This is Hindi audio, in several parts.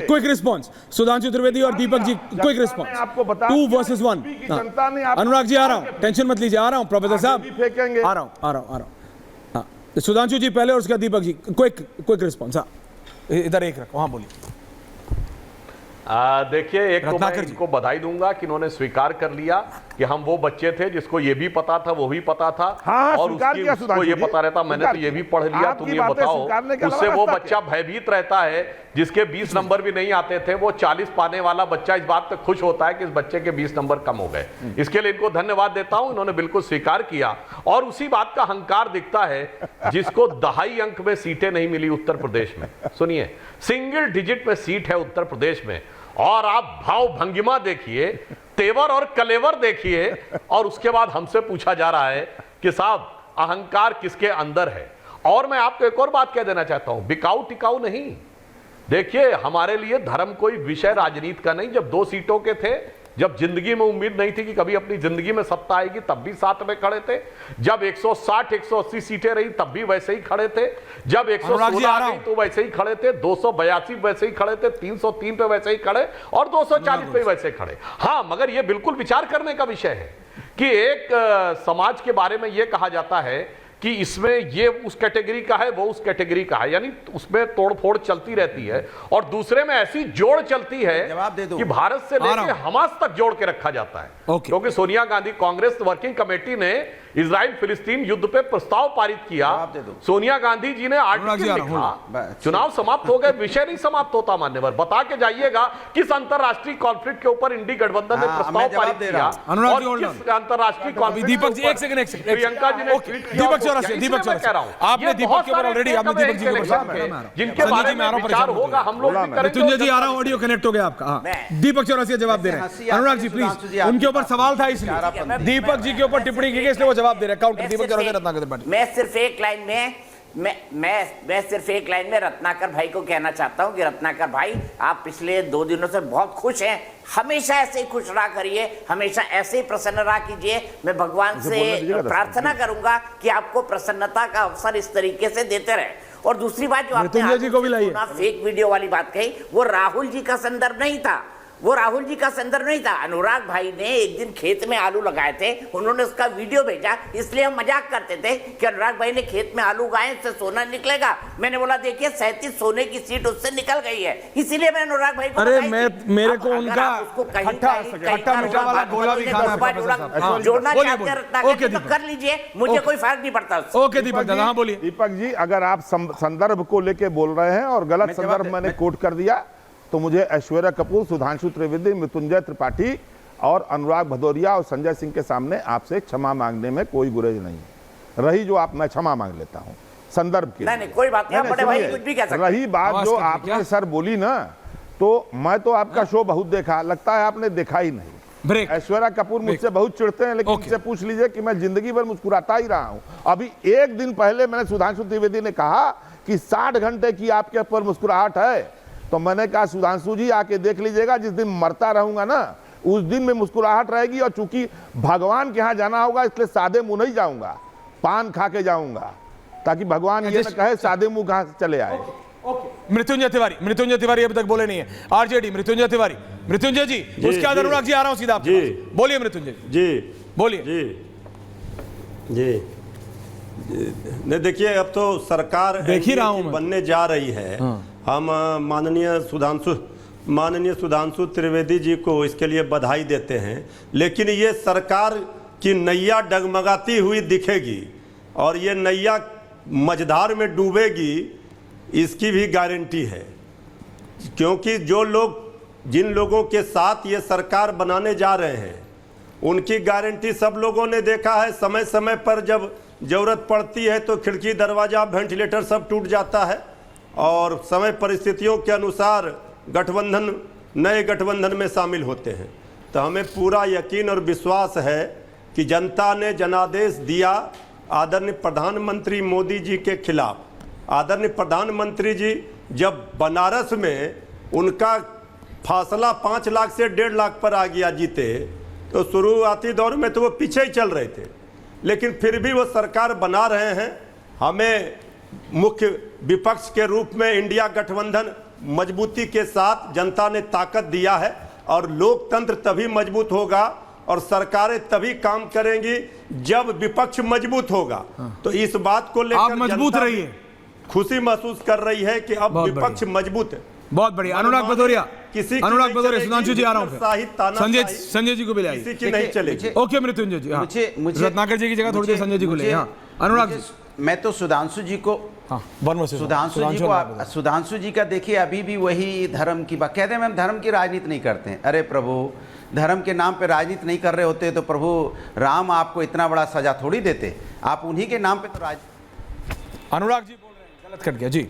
क्विक रिस्पॉन्स, सुधांशु त्रिवेदी और दीपक जी, क्विक रिस्पॉन्स। आपको बता 2 वर्सेस 1। अनुराग जी आ रहा हूं, टेंशन मत लीजिए, आ रहा हूं प्रोफेसर साहब, फेंकेंगे। आ रहा हूं। हाँ, सुधांशु जी पहले और उसके बाद दीपक जी, क्विक रिस्पॉन्स। हाँ, इधर एक रखो, हाँ बोलिए। देखिए, एक तो मैं इनको बधाई दूंगा कि इन्होंने स्वीकार कर लिया कि हम वो बच्चे थे जिसको ये भी पता था, वो भी पता था, और उसको ये पता रहता मैंने तो ये भी पढ़ लिया, तुम ये बताओ। उससे वो बच्चा भयभीत रहता है जिसके 20 नंबर भी नहीं आते थे, वो 40 पाने वाला बच्चा इस बात पे खुश होता है कि इस बच्चे के 20 नंबर कम हो गए। इसके लिए इनको धन्यवाद देता हूं, इन्होंने बिल्कुल स्वीकार किया और उसी बात का अहंकार दिखता है जिसको 2.5 अंक में सीटें नहीं मिली उत्तर प्रदेश में। सुनिए, सिंगल डिजिट में सीट है उत्तर प्रदेश में, और आप भाव भंगिमा देखिए, तेवर और कलेवर देखिए, और उसके बाद हमसे पूछा जा रहा है कि साहब अहंकार किसके अंदर है। और मैं आपको एक और बात कह देना चाहता हूं, बिकाऊ टिकाऊ नहीं। देखिए, हमारे लिए धर्म कोई विषय राजनीति का नहीं। जब 2 सीटों के थे, जब जिंदगी में उम्मीद नहीं थी कि कभी अपनी जिंदगी में सत्ता आएगी, तब भी साथ में खड़े थे। जब 160-180 सीटें रही तब भी वैसे ही खड़े थे। जब 116 आ गई तो वैसे ही खड़े थे, 282 वैसे ही खड़े थे, 303 पे वैसे ही खड़े, और 240 पे वैसे खड़े। हाँ, मगर यह बिल्कुल विचार करने का विषय है कि एक समाज के बारे में यह कहा जाता है कि इसमें ये उस कैटेगरी का है, वो उस कैटेगरी का है, यानी उसमें तोड़फोड़ चलती रहती है, और दूसरे में ऐसी जोड़ चलती है कि भारत से लेकर हमास तक जोड़ के रखा जाता है। क्योंकि सोनिया गांधी कांग्रेस वर्किंग कमेटी ने इजराइल फिलिस्तीन युद्ध पे प्रस्ताव पारित किया, सोनिया गांधी जी ने आर्टिकल लिखा, चुनाव समाप्त हो गए, विषय नहीं समाप्त होता। मान्यवर, बता के जाइएगा किस अंतरराष्ट्रीय कॉन्फ्लिक्ट के ऊपर इंडी गठबंधन ने प्रस्ताव पारित किया, और किस अंतरराष्ट्रीय कॉन्फ्लिक्ट। दीपक जी एक सेकंड, प्रियंका जी ने दीपक कह रहा हूं, आपने दीपक के ऊपर ऑलरेडी, आपने दीपक जी के ऊपर, जिनके बारे में विचार होगा हम लोग भी करेंगे। मृत्युंजय जी आ रहा हूं, ऑडियो कनेक्ट हो गया आपका। दीपक चौरसिया जवाब दे रहे हैं। अनुराग जी प्लीज, उनके ऊपर सवाल था इसलिए दीपक जी के ऊपर टिप्पणी की गई, इसलिए वो जवाब दे रहे हैं। काउंटर दीपक चौरसिया, रत्नाकर त्रिपाठी। मैं सिर्फ एक लाइन में रत्नाकर भाई को कहना चाहता हूं कि रत्नाकर भाई, आप पिछले 2 दिनों से बहुत खुश हैं, हमेशा ऐसे ही खुश रहा करिए, हमेशा ऐसे ही प्रसन्न रहा कीजिए। मैं भगवान से प्रार्थना करूंगा कि आपको प्रसन्नता का अवसर इस तरीके से देते रहे। और दूसरी बात जो आपने फेक वीडियो वाली बात कही, वो राहुल जी का संदर्भ नहीं था, वो राहुल जी का संदर्भ नहीं था। अनुराग भाई ने एक दिन खेत में आलू लगाए थे, उन्होंने उसका वीडियो भेजा, इसलिए हम मजाक करते थे कि अनुराग भाई ने खेत में आलू उगाए, इससे सोना निकलेगा। मैंने बोला देखिए 37 सोने की सीट उससे निकल गई है, इसीलिए मैं अनुराग भाई को, अरे मेरे को उनका खट्टा मीठा वाला गोला भी खाना है। जोड़ना चाहते हैं तो कर लीजिए, मुझे कोई फर्क नहीं पड़ता। ओके दीपक दादा, हाँ बोलिए। दीपक जी, अगर आप संदर्भ को लेके बोल रहे हैं और गलत संदर्भ मैंने कोट कर दिया तो मुझे ऐश्वर्या कपूर, सुधांशु त्रिवेदी, मृत्युंजय त्रिपाठी और अनुराग भदौरिया और संजय सिंह के सामने आपसे क्षमा मांगने में कोई गुरेज नहीं रही। जो आप, मैं क्षमा मांग लेता हूं संदर्भ के। नहीं, कोई बात नहीं, बड़े भाई कुछ भी कह सकते हैं। रही बात जो आपने सर बोली ना, तो मैं तो आपका शो बहुत देखा, लगता है आपने देखा ही नहीं। ऐश्वर्या कपूर मुझसे बहुत चिढ़ते हैं, लेकिन मुझसे पूछ लीजिए कि मैं जिंदगी भर मुस्कुराता ही रहा हूं। अभी 1 दिन पहले मैंने सुधांशु त्रिवेदी ने कहा कि 60 घंटे की आपके ऊपर मुस्कुराहट है, तो मैंने कहा सुधांशु जी आके देख लीजिएगा, जिस दिन मरता रहूंगा ना उस दिन में मुस्कुराहट रहेगी। और चूंकि भगवान के यहाँ जाना होगा, इसलिए सादे मुंह नहीं जाऊंगा, पान खा के जाऊंगा, ताकि भगवान ये न कहे सादे मुंह कहां से चले आए। मृत्युंजय तिवारी अभी तक बोले नहीं है। आरजेडी मृत्युंजय तिवारी, मृत्युंजय जी, उसके बाद अनुराग जी आ रहा हूं सीधा आपके पास। बोलिए मृत्युंजय जी, बोलिए। जी नहीं, देखिए अब तो सरकार देख ही रहा हूं बनने जा रही है। हम माननीय सुधांशु त्रिवेदी जी को इसके लिए बधाई देते हैं, लेकिन ये सरकार की नैया डगमगाती हुई दिखेगी और ये नैया मझधार में डूबेगी, इसकी भी गारंटी है। क्योंकि जिन लोगों के साथ ये सरकार बनाने जा रहे हैं, उनकी गारंटी सब लोगों ने देखा है। समय समय पर जब जरूरत पड़ती है तो खिड़की, दरवाजा, वेंटिलेटर सब टूट जाता है, और समय परिस्थितियों के अनुसार नए गठबंधन में शामिल होते हैं। तो हमें पूरा यकीन और विश्वास है कि जनता ने जनादेश दिया आदरणीय प्रधानमंत्री मोदी जी के खिलाफ। आदरणीय प्रधानमंत्री जी जब बनारस में उनका फासला 5 लाख से 1.5 लाख पर आ गया जीते, तो शुरुआती दौर में तो वो पीछे ही चल रहे थे, लेकिन फिर भी वो सरकार बना रहे हैं। हमें मुख्य विपक्ष के रूप में इंडिया गठबंधन मजबूती के साथ जनता ने ताकत दिया है और लोकतंत्र तभी मजबूत होगा और सरकारें तभी काम करेंगी जब विपक्ष मजबूत होगा। तो इस बात को लेकर मजबूत रहिए, खुशी महसूस कर रही है कि अब विपक्ष मजबूत है। बहुत बढ़िया। अनुराग भदौरिया, अनुराग भदौरिया, सुधांशु जी आ रहा हूं, संजय जी को भी लाइए। किसी की नहीं चलेगी। ओके मृत्युंजय जी, मुझे रत्नाकर जी की जगह थोड़ी देर संजय जी को ले। अनुराग जी, मैं तो सुधांशु जी को सुधांशु जी का देखिए अभी भी वही धर्म की बात कहते हैं। हम धर्म की राजनीति नहीं करते हैं। अरे प्रभु, धर्म के नाम पे राजनीति नहीं कर रहे होते तो प्रभु राम आपको इतना बड़ा सजा थोड़ी देते। आप उन्हीं के नाम पे तो अनुराग जी बोल रहे हैं, गलत कट गया जी।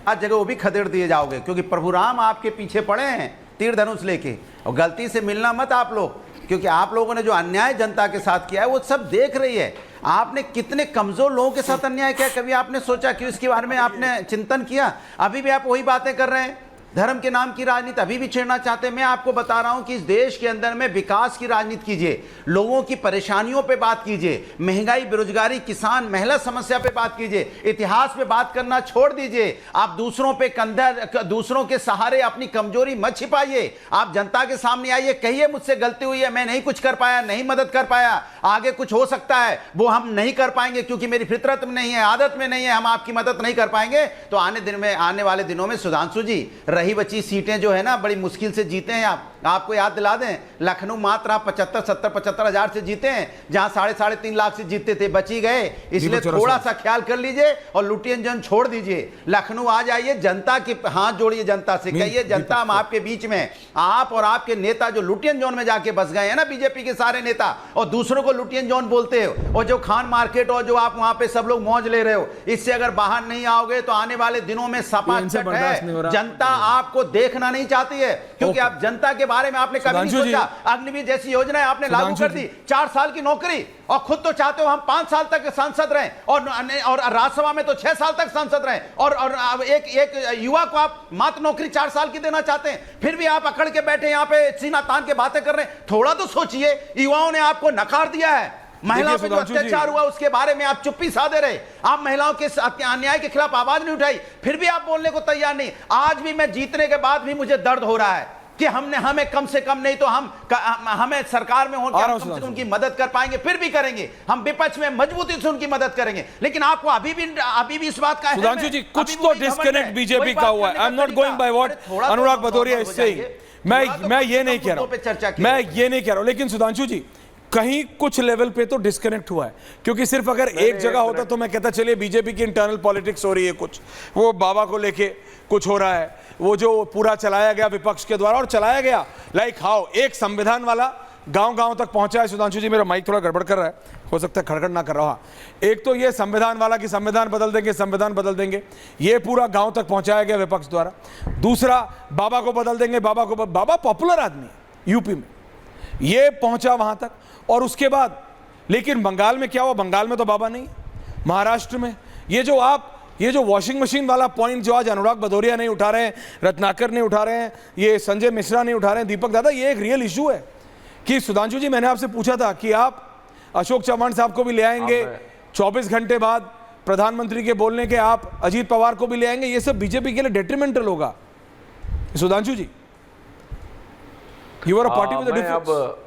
आज जगह वो भी खदेड़ दिए जाओगे क्योंकि प्रभु राम आपके पीछे पड़े हैं तीर धनुष लेके। और गलती से मिलना मत आप लोग, क्योंकि आप लोगों ने जो अन्याय जनता के साथ किया है वो सब देख रही है। आपने कितने कमजोर लोगों के साथ अन्याय किया, कभी आपने सोचा कि इसके बारे में आपने चिंतन किया? अभी भी आप वही बातें कर रहे हैं, धर्म के नाम की राजनीति अभी भी छेड़ना चाहते हैं। मैं आपको बता रहा हूं कि इस देश के अंदर में विकास की राजनीति कीजिए, लोगों की परेशानियों पे बात कीजिए, महंगाई, बेरोजगारी, किसान, महिला समस्या पे बात कीजिए, इतिहास पे बात करना छोड़ दीजिए। आप दूसरों पे कंधा, दूसरों के सहारे अपनी कमजोरी मत छिपाइए। आप जनता के सामने आइए, कहिए मुझसे गलती हुई है, मैं नहीं कुछ कर पाया, नहीं मदद कर पाया, आगे कुछ हो सकता है वो हम नहीं कर पाएंगे क्योंकि मेरी फितरत में नहीं है, आदत में नहीं है, हम आपकी मदद नहीं कर पाएंगे। तो आने वाले दिनों में सुधांशु जी रही बची सीटें जो है ना बड़ी मुश्किल से जीते हैं। आपको याद दिला दें, लखनऊ मात्र आप 75 हजार से जीते हैं, जहां 3.5 लाख से जीतते थे, बची गए। इसलिए थोड़ा सा ख्याल कर लीजिए और लुटियन जन छोड़ दीजिए। लखनऊ आ जाइए, जनता के हाथ जोड़िए, जनता से कहिए जनता हम आपके बीच में। आप और आपके नेता जो लुटियन जोन में जाके बस गए हैं ना, बीजेपी के सारे नेता, और दूसरों को लुटियन जोन बोलते हो, और जो खान मार्केट और जो आप वहां पे सब लोग मौज ले रहे हो, इससे अगर बाहर नहीं आओगे तो आने वाले दिनों में सपा चट है। जनता आपको देखना नहीं चाहती है क्योंकि आप जनता के बारे में आपने कभी नहीं सोचा। अग्निवीर जैसी योजना आपने लागू कर दी, 4 साल की नौकरी, और खुद तो चाहते हो हम 5 साल तक सांसद रहें और राज्यसभा में तो 6 साल तक सांसद रहें, और एक युवा को आप मात्र नौकरी 4 साल की देना चाहते हैं। फिर भी आप अकड़ के बैठे यहाँ पे सीना तान के बातें कर रहे हैं। थोड़ा तो सोचिए, युवाओं ने आपको नकार दिया है। महिलाओं पे जो अत्याचार हुआ उसके बारे में आप चुप्पी साधे रहे, आप महिलाओं के अन्याय के खिलाफ आवाज नहीं उठाई, फिर भी आप बोलने को तैयार नहीं। आज भी मैं जीतने के बाद भी मुझे दर्द हो रहा है कि हमें कम से कम नहीं तो हमें सरकार में होकर कम से कम उनकी मदद कर पाएंगे, फिर भी करेंगे। हम विपक्ष में मजबूती से उनकी मदद करेंगे, लेकिन आपको अभी भी इस बात का सुधांशु जी कुछ तो डिस्कनेक्ट बीजेपी का हुआ है। I am not going by what Anurag Bhadauria is saying. मैं ये नहीं कह रहा हूं, लेकिन सुधांशु जी कहीं कुछ लेवल पे तो डिस्कनेक्ट हुआ है, क्योंकि सिर्फ अगर एक जगह होता तो मैं कहता चलिए बीजेपी की इंटरनल पॉलिटिक्स हो रही है, कुछ वो बाबा को लेके कुछ हो रहा है, वो जो पूरा चलाया गया विपक्ष के द्वारा, और चलाया गया लाइक हाउ एक संविधान वाला गांव-गांव तक पहुंचा है। सुधांशु जी मेरा माइक थोड़ा गड़बड़ कर रहा है, हो सकता है खड़खड़ ना कर रहा। एक तो ये संविधान वाला कि संविधान बदल देंगे, ये पूरा गांव तक पहुंचाया गया विपक्ष द्वारा। दूसरा बाबा को बदल देंगे, बाबा पॉपुलर आदमी है यूपी में, ये पहुंचा वहां तक। और उसके बाद लेकिन बंगाल में क्या हुआ? बंगाल में तो बाबा नहीं, महाराष्ट्र में ये जो वॉशिंग मशीन वाला पॉइंट जो आज अनुराग भदौरिया नहीं उठा रहे हैं, रत्नाकर नहीं उठा रहे हैं, ये संजय मिश्रा नहीं उठा रहे हैं, दीपक दादा, ये एक रियल इशू है कि सुधांशु जी मैंने आपसे पूछा था कि आप अशोक चव्हाण साहब को भी ले आएंगे, 24 घंटे बाद प्रधानमंत्री के बोलने के आप अजीत पवार को भी ले आएंगे, ये सब बीजेपी के लिए डेट्रीमेंटल होगा। Sudhanshu ji, you are a party with a difference.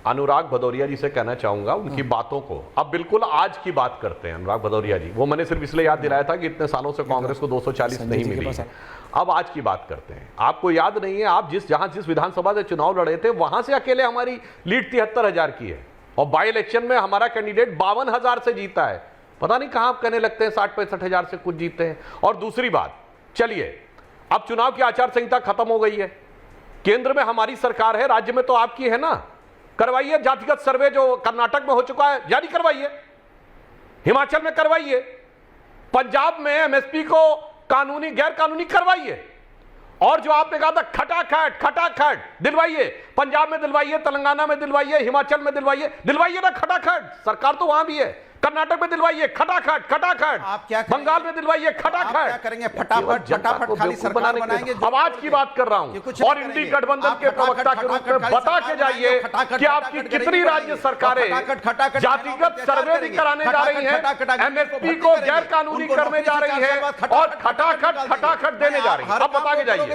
Anurag Bhadauria ji से कहना चाहूंगा उनकी बातों को अब बिल्कुल आज की बात करते हैं। अनुराग भदौरिया जी, वो मैंने सिर्फ इसलिए याद दिलाया था कि इतने सालों से कांग्रेस को 240 नहीं मिली है। अब आज की बात करते हैं। आपको याद नहीं है, आप जिस विधानसभा से चुनाव लड़े थे वहां से अकेले हमारी लीड 73,000 की है, और बाई इलेक्शन में हमारा कैंडिडेट 52,000 से जीता है। पता नहीं कहां आप कहने लगते हैं 60-65,000 से कुछ जीतते हैं। और दूसरी बात, चलिए अब चुनाव की आचार संहिता खत्म हो गई है, केंद्र में हमारी सरकार है, राज्य में तो आपकी है ना, करवाइए जातिगत सर्वे जो कर्नाटक में हो चुका है जारी करवाइए, हिमाचल में करवाइए, पंजाब में एमएसपी को कानूनी गैर कानूनी करवाइए, और जो आपने कहा था खटाखट दिलवाइए, पंजाब में दिलवाइए, तेलंगाना में दिलवाइए, हिमाचल में दिलवाइए ना खटाखट। सरकार तो वहां भी है, कर्नाटक में दिलवाइए खटाखट खटाखट, आप क्या बंगाल में दिलवाइए खटाखट। क्या करेंगे? फटाफट फटाफट खाली सरकार बनाएंगे। अब आज की बात कर रहा हूं और इंडी गठबंधन के प्रवक्ता के रूप में बता के जाइए कि आपकी कितनी राज्य सरकारें जातिगत सर्वे भी कराने जा रही हैं, एमएसपी को गैर कानूनी करने जा रही है और खटाखट खटाखट देने जा रही है। अब बता के जाइए।